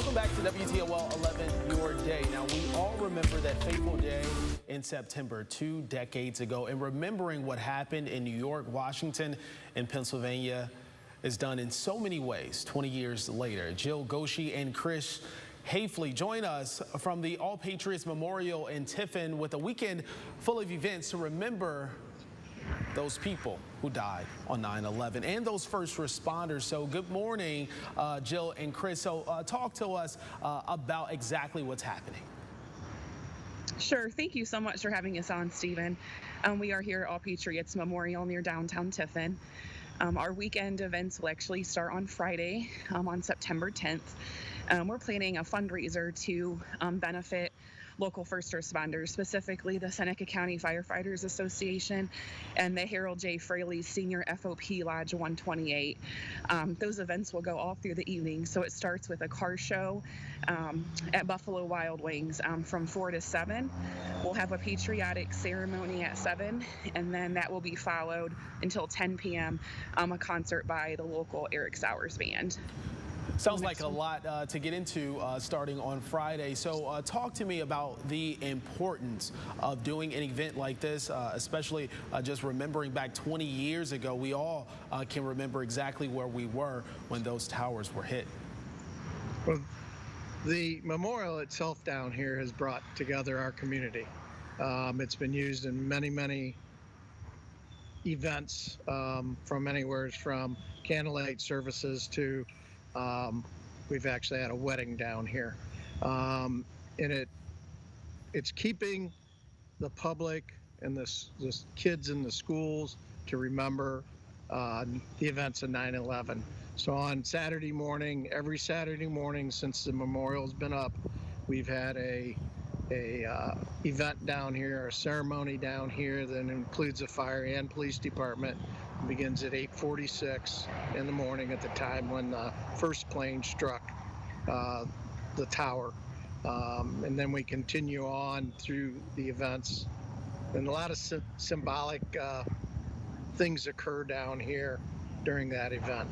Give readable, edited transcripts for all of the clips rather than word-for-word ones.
Welcome back to WTOL 11, Your Day. Now, we all remember that fateful day in September 2 decades ago, and remembering what happened in New York, Washington, and Pennsylvania is done in so many ways 20 years later. Jill Goshi and Chris Hafley join us from the All Patriots Memorial in Tiffin with a weekend full of events to remember those people who died on 9/11 and those first responders. So good morning, Jill and Chris. So talk to us about exactly what's happening. Sure. Thank you so much for having us on, Stephen. We are here at All Patriots Memorial near downtown Tiffin. Our weekend events will actually start on Friday, on September 10th. We're planning a fundraiser to benefit local first responders, specifically the Seneca County Firefighters Association and the Harold J. Fraley Senior FOP Lodge 128. Those events will go all through the evening. So it starts with a car show at Buffalo Wild Wings from 4 to 7. We'll have a patriotic ceremony at 7, and then that will be followed until 10 p.m. A concert by the local Eric Sowers Band. Sounds like a lot to get into starting on Friday. So talk to me about the importance of doing an event like this, especially just remembering back 20 years ago. We all can remember exactly where we were when those towers were hit. Well, the memorial itself down here has brought together our community. It's been used in many events, from anywhere from candlelight services to we've actually had a wedding down here, and it's keeping the public and the kids in the schools to remember the events of 9/11. So on Saturday morning, every Saturday morning since the memorial's been up, we've had a event down here, a ceremony down here that includes the fire and police department. It begins at 8:46 in the morning at the time when the first plane struck the tower, and then we continue on through the events, and a lot of symbolic things occur down here during that event.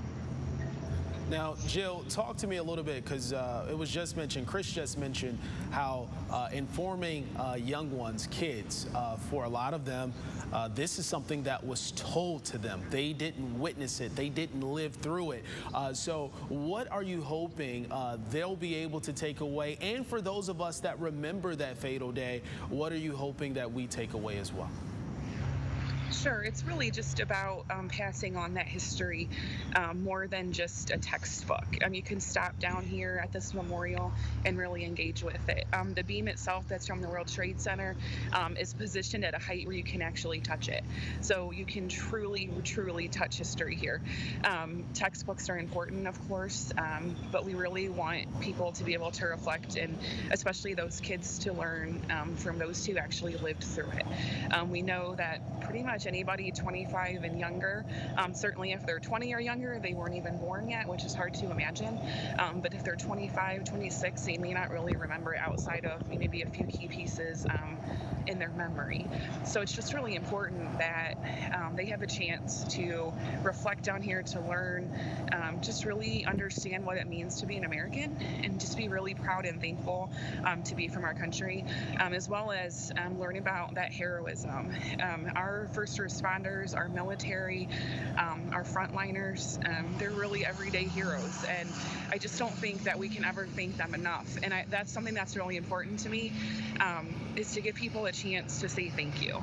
Now, Jill, talk to me a little bit, because it was just mentioned, Chris just mentioned how informing young ones, kids, for a lot of them, this is something that was told to them. They didn't witness it. They didn't live through it. So what are you hoping they'll be able to take away? And for those of us that remember that fatal day, what are you hoping that we take away as well? Sure. It's really just about passing on that history more than just a textbook. You can stop down here at this memorial and really engage with it. The beam itself that's from the World Trade Center is positioned at a height where you can actually touch it. So you can truly touch history here. Textbooks are important, of course, but we really want people to be able to reflect, and especially those kids to learn from those who actually lived through it. We know that pretty much anybody 25 and younger, certainly if they're 20 or younger, they weren't even born yet, which is hard to imagine. But if they're 25, 26, they may not really remember it outside of maybe a few key pieces in their memory. So it's just really important that they have a chance to reflect down here, to learn, just really understand what it means to be an American, and just be really proud and thankful to be from our country, as well as learn about that heroism. Our first responders, our military, our frontliners, they're really everyday heroes, and I just don't think that we can ever thank them enough. And that's something that's really important to me, is to give people a chance to say thank you,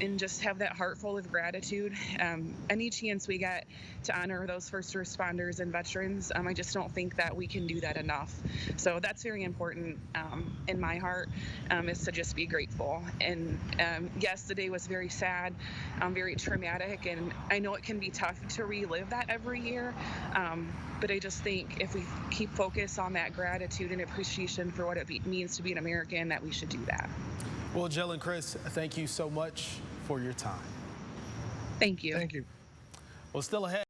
and just have that heart full of gratitude. Any chance we get to honor those first responders and veterans, I just don't think that we can do that enough. So that's very important in my heart, is to just be grateful. And yes, the day was very sad, very traumatic, and I know it can be tough to relive that every year, but I just think if we keep focus on that gratitude and appreciation for what it means to be an American, that we should do that. Well, Jill and Chris, thank you so much for your time. Thank you. Thank you. Well, still ahead.